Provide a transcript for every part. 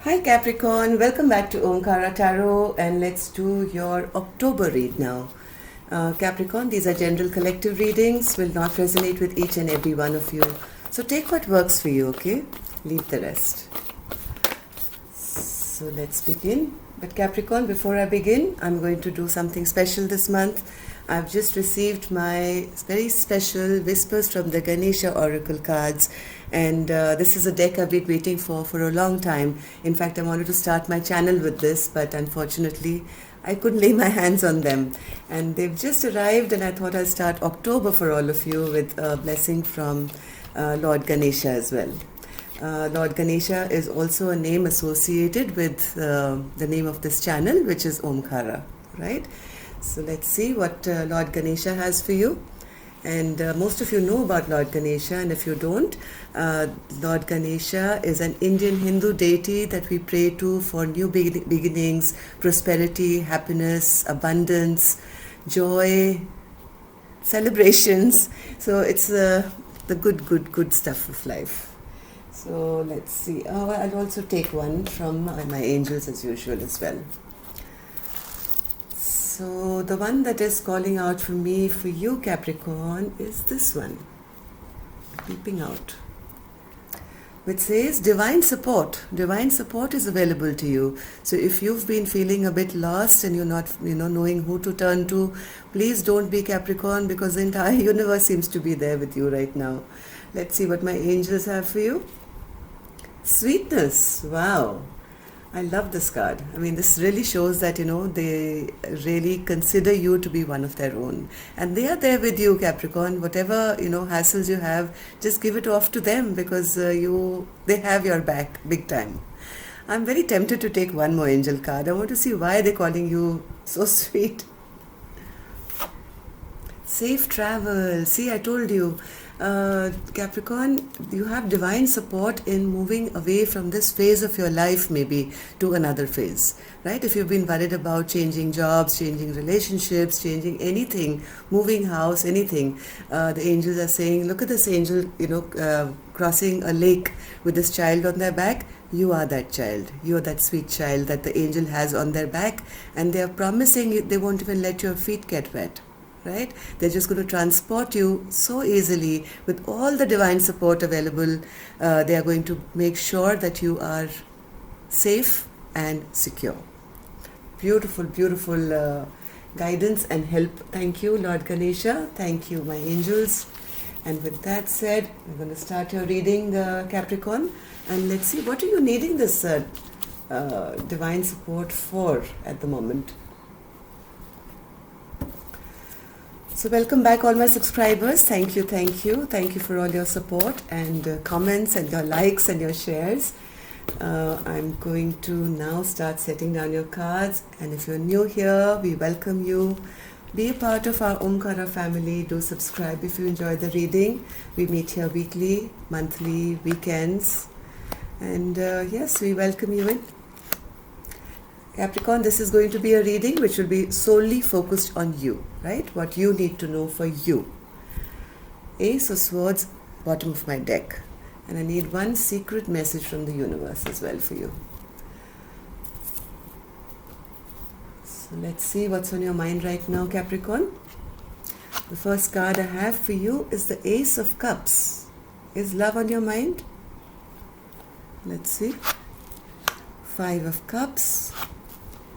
Hi Capricorn, welcome back to Omkara Tarot, and let's do your October read now. Capricorn, these are general collective readings, will not resonate with each and every one of you. So take what works for you, okay? Leave the rest. So let's begin. But Capricorn, before I begin, I'm going to do something special this month. I've just received my very special Whispers from the Ganesha Oracle cards, and this is a deck I've been waiting for a long time. In fact, I wanted to start my channel with this, but unfortunately I couldn't lay my hands on them, and they've just arrived, and I thought I'll start October for all of you with a blessing from Lord Ganesha as well. Lord Ganesha is also a name associated with the name of this channel, which is Omkara, right? So let's see what Lord Ganesha has for you. And most of you know about Lord Ganesha, and if you don't, Lord Ganesha is an Indian Hindu deity that we pray to for new beginnings, prosperity, happiness, abundance, joy, celebrations. So it's the good stuff of life. So let's see. Oh, I'll also take one from my angels as usual as well. So the one that is calling out for me, for you Capricorn, is this one, peeping out, which says divine support. Divine support is available to you. So if you've been feeling a bit lost and you're not, knowing who to turn to, please don't be Capricorn, because the entire universe seems to be there with you right now. Let's see what my angels have for you. Sweetness. Wow. I love this card. I mean, this really shows that, they really consider you to be one of their own. And they are there with you, Capricorn. Whatever, hassles you have, just give it off to them, because they have your back big time. I'm very tempted to take one more angel card. I want to see why they're calling you so sweet. Safe travel. See, I told you. Capricorn, you have divine support in moving away from this phase of your life, maybe to another phase, right? If you've been worried about changing jobs, changing relationships, changing anything, moving house, anything, the angels are saying, look at this angel, crossing a lake with this child on their back. You are that child. You are that sweet child that the angel has on their back, and they are promising you they won't even let your feet get wet. Right? They're just going to transport you so easily with all the divine support available. They are going to make sure that you are safe and secure. Beautiful, beautiful guidance and help. Thank you, Lord Ganesha. Thank you, my angels. And with that said, we're going to start your reading, Capricorn. And let's see, what are you needing this divine support for at the moment? So welcome back, all my subscribers. Thank you for all your support and comments and your likes and your shares. I'm going to now start setting down your cards, and if you're new here, we welcome you. Be a part of our Omkara family. Do subscribe if you enjoy the reading. We meet here weekly, monthly, weekends, and yes, we welcome you in. Capricorn, this is going to be a reading which will be solely focused on you, right? What you need to know for you. Ace of Swords, bottom of my deck. And I need one secret message from the universe as well for you. So let's see what's on your mind right now, Capricorn. The first card I have for you is the Ace of Cups. Is love on your mind? Let's see. Five of Cups.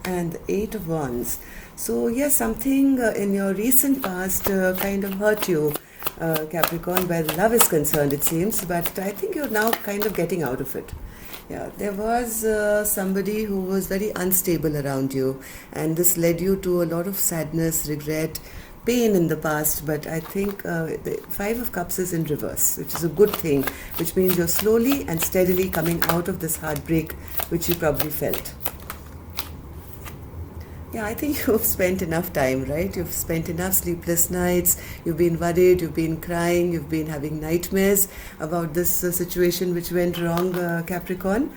And the Eight of Wands. So yes, something in your recent past kind of hurt you, Capricorn, where love is concerned, it seems, but I think you're now kind of getting out of it. Yeah, there was somebody who was very unstable around you, and this led you to a lot of sadness, regret, pain in the past, but I think the Five of Cups is in reverse, which is a good thing, which means you're slowly and steadily coming out of this heartbreak which you probably felt. Yeah, I think you've spent enough time, right? You've spent enough sleepless nights, you've been worried, you've been crying, you've been having nightmares about this situation which went wrong, Capricorn.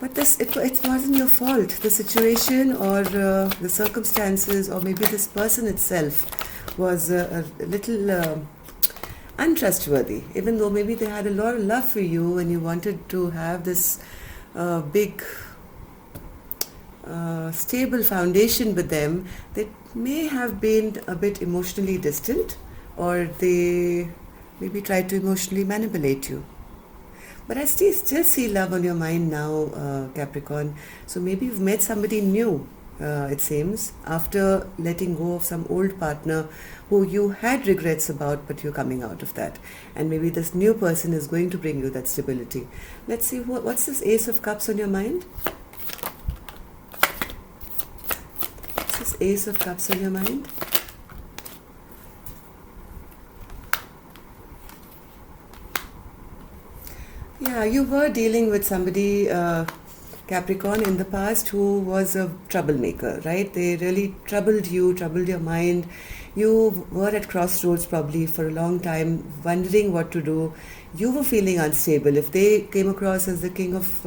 But it wasn't your fault. The situation or the circumstances or maybe this person itself was a little untrustworthy, even though maybe they had a lot of love for you and you wanted to have this big stable foundation with them, they may have been a bit emotionally distant, or they maybe tried to emotionally manipulate you. But I still see love on your mind now, Capricorn. So maybe you've met somebody new, it seems, after letting go of some old partner who you had regrets about, but you're coming out of that. And maybe this new person is going to bring you that stability. Let's see, what's this Ace of Cups on your mind? What's this Ace of Cups on your mind? Yeah, you were dealing with somebody, Capricorn, in the past who was a troublemaker, right? They really troubled you, troubled your mind. You were at crossroads probably for a long time, wondering what to do. You were feeling unstable. If they came across as the King of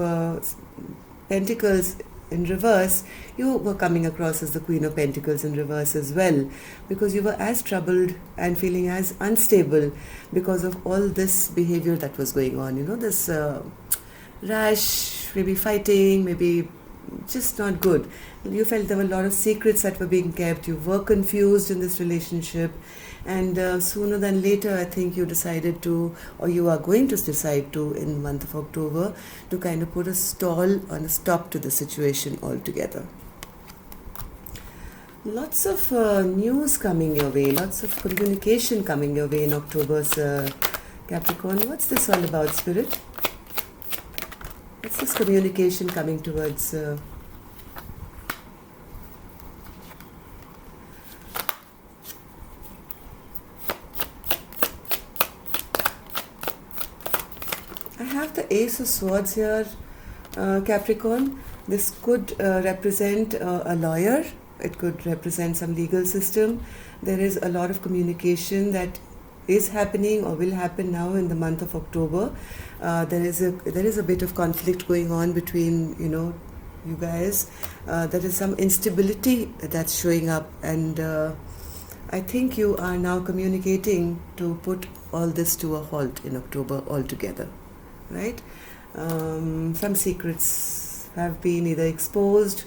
Pentacles in reverse, you were coming across as the Queen of Pentacles in reverse as well, because you were as troubled and feeling as unstable because of all this behavior that was going on. You know, this rash, maybe fighting, maybe just not good. You felt there were a lot of secrets that were being kept. You were confused in this relationship, and sooner than later, I think you decided to, or you are going to decide to, in the month of October, to kind of put a stall and a stop to the situation altogether. Lots of news coming your way, lots of communication coming your way in October's Capricorn. What's this all about, Spirit? What's this communication coming towards? I have the Ace of Swords here, Capricorn. This could represent a lawyer. It could represent some legal system. There is a lot of communication that is happening or will happen now in the month of October. There is a bit of conflict going on between you guys. There is some instability that's showing up, and I think you are now communicating to put all this to a halt in October altogether, right? Some secrets have been either exposed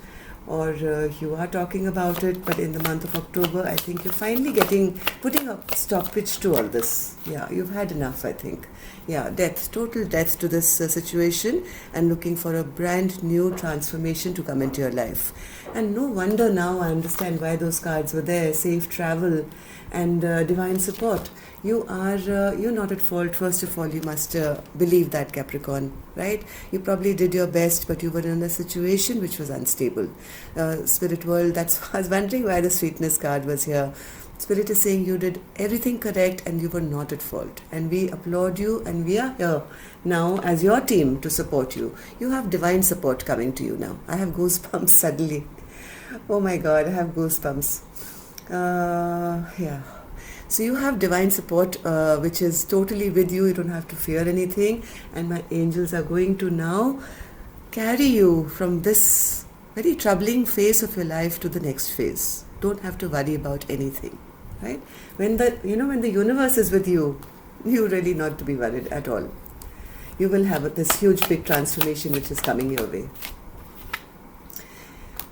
or you are talking about it, but in the month of October, I think you're finally putting a stoppage to all this. Yeah, you've had enough, I think. Yeah, total death to this situation, and looking for a brand new transformation to come into your life. And no wonder now I understand why those cards were there: safe travel and divine support. You're not at fault. First of all, you must believe that, Capricorn, right? You probably did your best, but you were in a situation which was unstable. Spirit world, that's I was wondering why the sweetness card was here. Spirit is saying you did everything correct and you were not at fault. And we applaud you, and we are here now as your team to support you. You have divine support coming to you now. I have goosebumps suddenly. Oh my God, I have goosebumps. Yeah. So you have divine support, which is totally with you. You don't have to fear anything. And my angels are going to now carry you from this very troubling phase of your life to the next phase. Don't have to worry about anything, right? When the universe is with you, you really not to be worried at all. You will have this huge big transformation which is coming your way.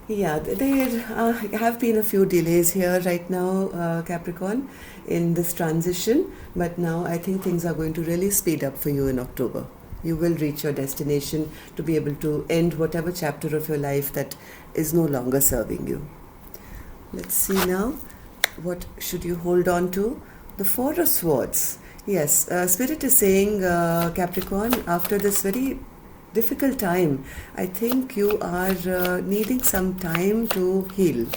Yeah, there have been a few delays here right now, Capricorn, in this transition, but now I think things are going to really speed up for you in October. You will reach your destination to be able to end whatever chapter of your life that is no longer serving you. Let's see now, what should you hold on to? The Four of Swords. Yes, Spirit is saying, Capricorn, after this very difficult time, I think you are needing some time to heal.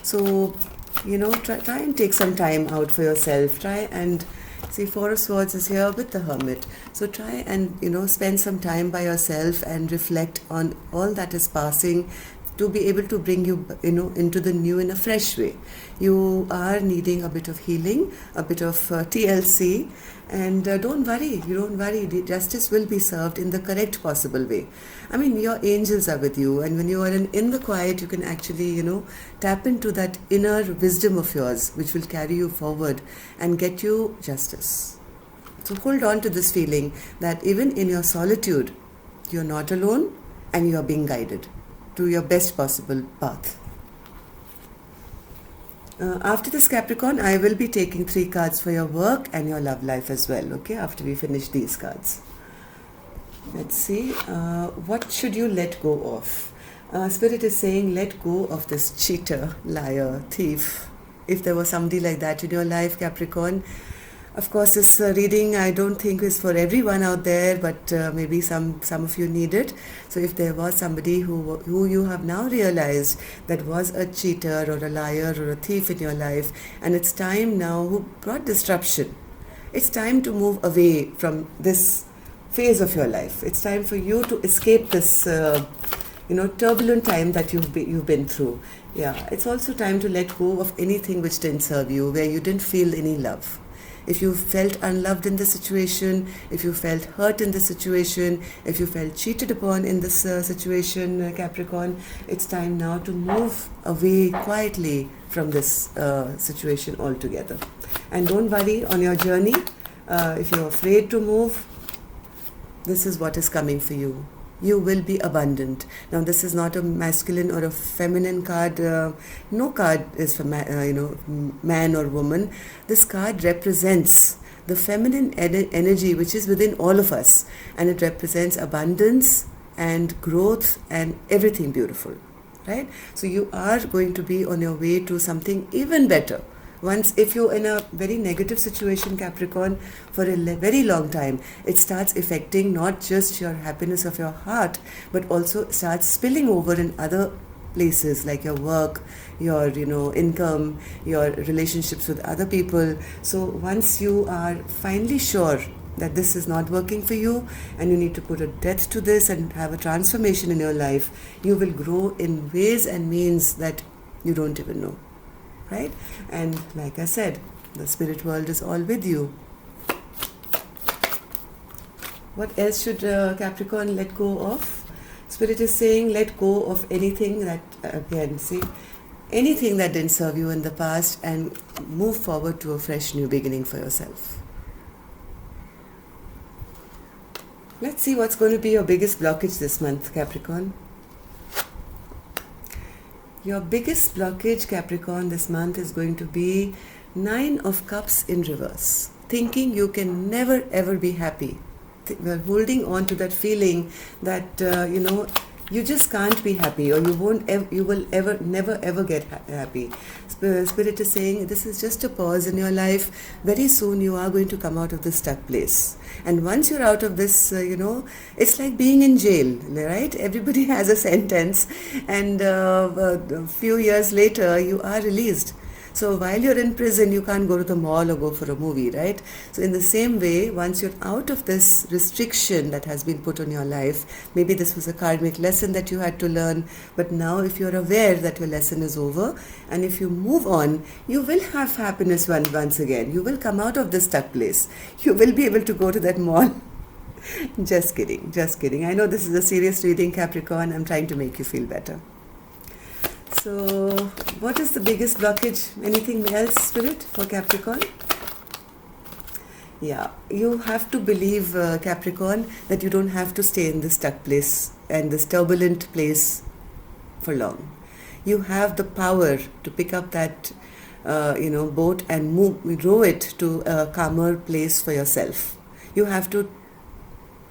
So, try and take some time out for yourself. Try and see, Four of Swords is here with the Hermit. So try and, spend some time by yourself and reflect on all that is passing, to be able to bring you, into the new in a fresh way. You are needing a bit of healing, a bit of TLC, and don't worry. You don't worry. The justice will be served in the correct possible way. I mean, your angels are with you, and when you are in the quiet, you can actually, tap into that inner wisdom of yours, which will carry you forward and get you justice. So hold on to this feeling that even in your solitude, you're not alone, and you are being guided to your best possible path. After this, Capricorn, I will be taking 3 cards for your work and your love life as well, okay, after we finish these cards. Let's see, what should you let go of? Spirit is saying, let go of this cheater, liar, thief. If there was somebody like that in your life, Capricorn, of course, this reading I don't think is for everyone out there, but maybe some of you need it. So if there was somebody who you have now realized that was a cheater or a liar or a thief in your life, and it's time now, who brought disruption, it's time to move away from this phase of your life. It's time for you to escape this turbulent time that you've been through. Yeah, it's also time to let go of anything which didn't serve you, where you didn't feel any love. If you felt unloved in the situation, if you felt hurt in the situation, if you felt cheated upon in this situation, Capricorn, it's time now to move away quietly from this situation altogether. And don't worry on your journey. If you're afraid to move, this is what is coming for you. You will be abundant. Now, this is not a masculine or a feminine card. No card is for man or woman. This card represents the feminine energy which is within all of us, and it represents abundance and growth and everything beautiful, right? So you are going to be on your way to something even better. If you're in a very negative situation, Capricorn, for a very long time, it starts affecting not just your happiness of your heart, but also starts spilling over in other places like your work, your income, your relationships with other people. So once you are finally sure that this is not working for you and you need to put a death to this and have a transformation in your life, you will grow in ways and means that you don't even know. Right? And like I said, the spirit world is all with you. What else should Capricorn let go of? Spirit is saying, let go of anything that, anything that didn't serve you in the past, and move forward to a fresh new beginning for yourself. Let's see what's going to be your biggest blockage this month, Capricorn. Your biggest blockage, Capricorn, this month is going to be 9 of Cups in reverse. Thinking you can never ever be happy. We're holding on to that feeling that, you just can't be happy, or you will never ever get happy. Spirit is saying this is just a pause in your life. Very soon you are going to come out of this stuck place. And once you're out of this, it's like being in jail, right? Everybody has a sentence, and a few years later you are released. So while you're in prison, you can't go to the mall or go for a movie, right? So in the same way, once you're out of this restriction that has been put on your life, maybe this was a karmic lesson that you had to learn, but now if you're aware that your lesson is over, and if you move on, you will have happiness once again. You will come out of this stuck place. You will be able to go to that mall. Just kidding. I know this is a serious reading, Capricorn. I'm trying to make you feel better. So, what is the biggest blockage? Anything else, Spirit, for Capricorn? Yeah, you have to believe, Capricorn, that you don't have to stay in this stuck place and this turbulent place for long. You have the power to pick up that, boat and row it to a calmer place for yourself. You have to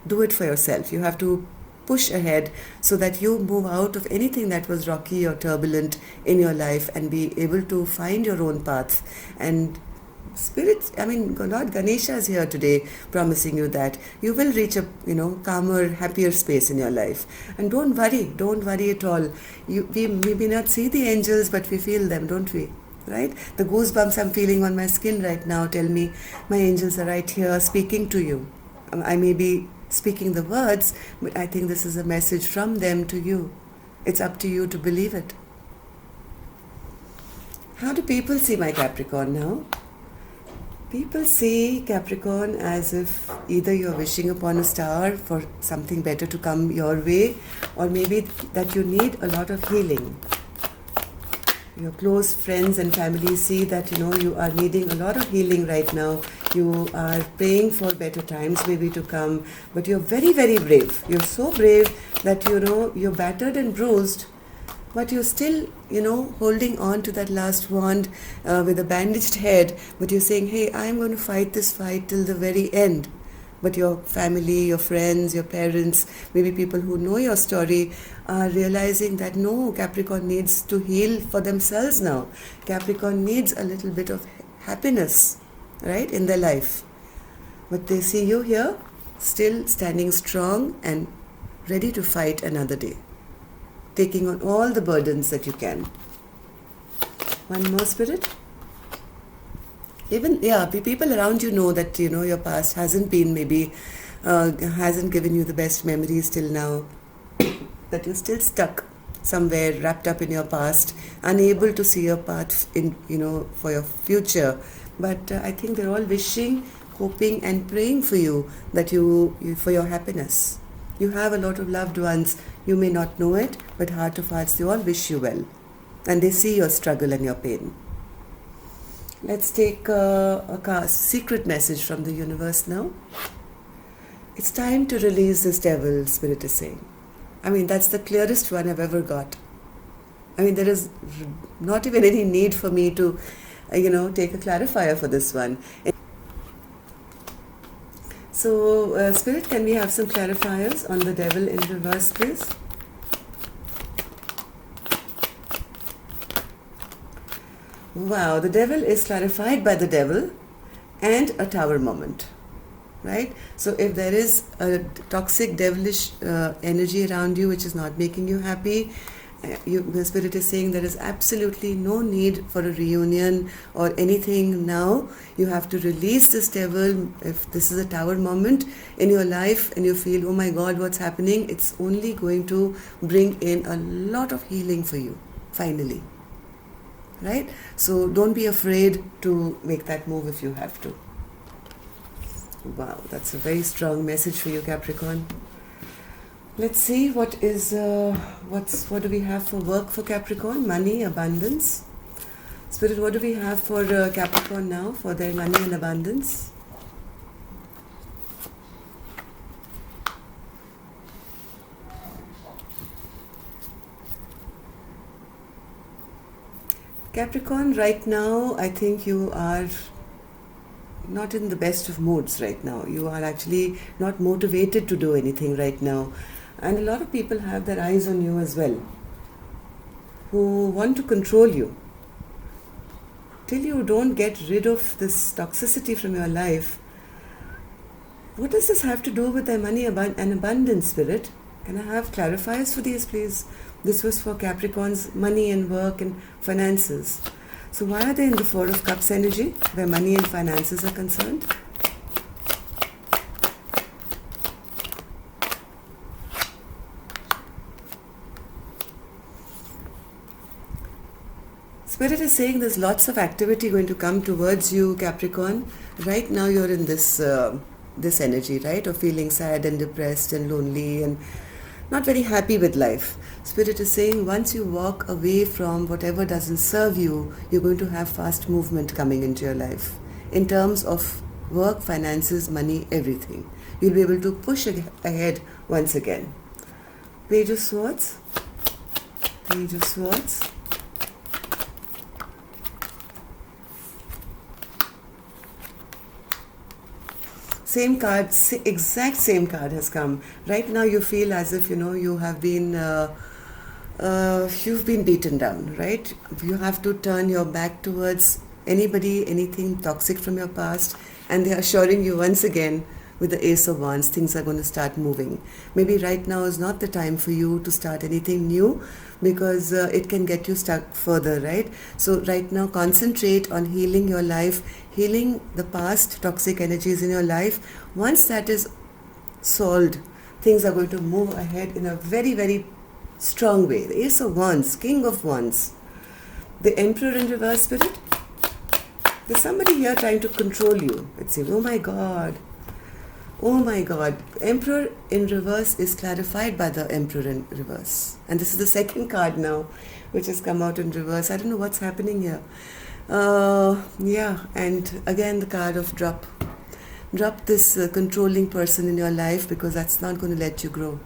do it for yourself. You have to push ahead so that you move out of anything that was rocky or turbulent in your life and be able to find your own path. And Lord Ganesha is here today promising you that you will reach a calmer, happier space in your life. And don't worry at all. We may not see the angels, but we feel them, don't we? Right? The goosebumps I'm feeling on my skin right now tell me my angels are right here speaking to you. I may be speaking the words, but I think this is a message from them to you. It's up to you to believe it. How do people see my Capricorn now? People see Capricorn as if either you're wishing upon a star for something better to come your way, or maybe that you need a lot of healing. Your close friends and family see that you are needing a lot of healing right now. You are praying for better times maybe to come, but you're very, very brave. You're so brave that you're battered and bruised, but you're still holding on to that last wand with a bandaged head, but you're saying, hey, I'm going to fight this fight till the very end. But your family, your friends, your parents, maybe people who know your story are realizing that no, Capricorn needs to heal for themselves now. Capricorn needs a little bit of happiness, right, in their life. But they see you here, still standing strong and ready to fight another day, taking on all the burdens that you can. One more, Spirit. Even, people around you know that, your past hasn't been maybe, hasn't given you the best memories till now, that you're still stuck somewhere wrapped up in your past, unable to see your path in, for your future. But I think they're all wishing, hoping and praying for you, that you for your happiness. You have a lot of loved ones, you may not know it, but heart of hearts, they all wish you well. And they see your struggle and your pain. Let's take a secret message from the universe now. It's time to release this devil, Spirit is saying. I mean, that's the clearest one I've ever got. I mean, there is not even any need for me to, take a clarifier for this one. So, Spirit, can we have some clarifiers on the devil in reverse, please? Wow, the devil is clarified by the devil and a tower moment, right? So if there is a toxic, devilish energy around you which is not making you happy, the Spirit is saying there is absolutely no need for a reunion or anything now. You have to release this devil. If this is a tower moment in your life and you feel, oh my God, what's happening? It's only going to bring in a lot of healing for you, finally. Right? So don't be afraid to make that move if you have to. Wow, that's a very strong message for you, Capricorn. Let's see what do we have for work for Capricorn? Money, abundance. Spirit, what do we have for Capricorn now for their money and abundance? Capricorn, right now, I think you are not in the best of moods right now. You are actually not motivated to do anything right now. And a lot of people have their eyes on you as well, who want to control you. Till you don't get rid of this toxicity from your life, what does this have to do with their money and abundance, Spirit? Can I have clarifiers for these, please? This was for Capricorn's money and work and finances. So why are they in the Four of Cups energy, where money and finances are concerned? Spirit is saying there's lots of activity going to come towards you, Capricorn. Right now you're in this energy, right, of feeling sad and depressed and lonely and not very happy with life. Spirit is saying once you walk away from whatever doesn't serve you, you're going to have fast movement coming into your life. In terms of work, finances, money, everything. You'll be able to push ahead once again. Page of Swords. Page of Swords. Same card, exact same card has come. Right now you feel as if, you have been, you've been beaten down, right? You have to turn your back towards anybody, anything toxic from your past, and they are assuring you once again with the Ace of Wands, things are going to start moving. Maybe right now is not the time for you to start anything new because it can get you stuck further, right? So right now concentrate on healing your life, healing the past toxic energies in your life. Once that is solved, things are going to move ahead in a very, very strong way. The Ace of Wands, King of Wands, the Emperor in reverse, Spirit. There's somebody here trying to control you. Let's say, oh my God. Oh my God. Emperor in reverse is clarified by the Emperor in reverse. And this is the second card now, which has come out in reverse. I don't know what's happening here. And again the card of drop. Drop this controlling person in your life because that's not going to let you grow.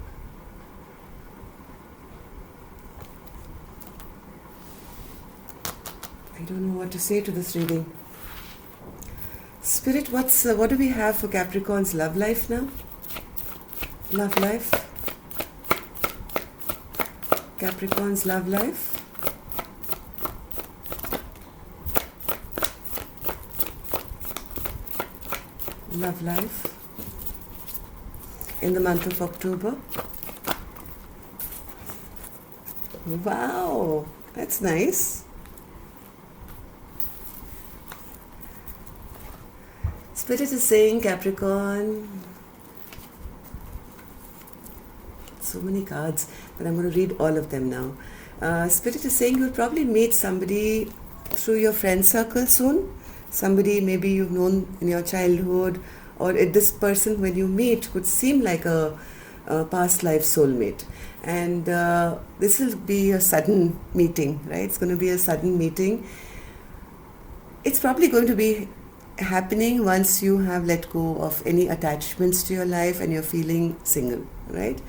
I don't know what to say to this reading. Spirit, what do we have for Capricorn's love life now? Love life. Capricorn's love life. Love life in the month of October. Wow, that's nice. Spirit is saying, Capricorn, so many cards, but I'm going to read all of them now. Spirit is saying you'll probably meet somebody through your friend circle soon. Somebody maybe you've known in your childhood, or this person when you meet could seem like a past life soulmate. And this will be a sudden meeting, right? It's going to be a sudden meeting. It's probably going to be happening once you have let go of any attachments to your life and you're feeling single, right?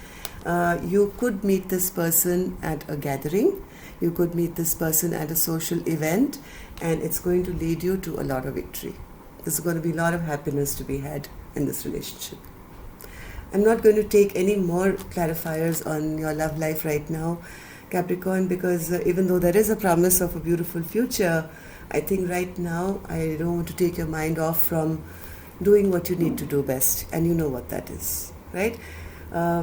You could meet this person at a gathering, you could meet this person at a social event, and it's going to lead you to a lot of victory. There's going to be a lot of happiness to be had in this relationship. I'm not going to take any more clarifiers on your love life right now, Capricorn, because even though there is a promise of a beautiful future, I think right now I don't want to take your mind off from doing what you need to do best, and you know what that is, right?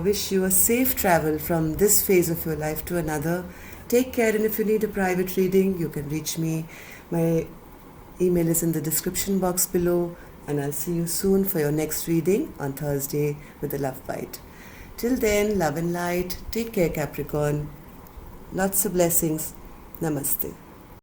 Wish you a safe travel from this phase of your life to another. Take care, and if you need a private reading, you can reach me. My email is in the description box below, and I'll see you soon for your next reading on Thursday with the Love Bite. Till then, love and light. Take care, Capricorn. Lots of blessings. Namaste.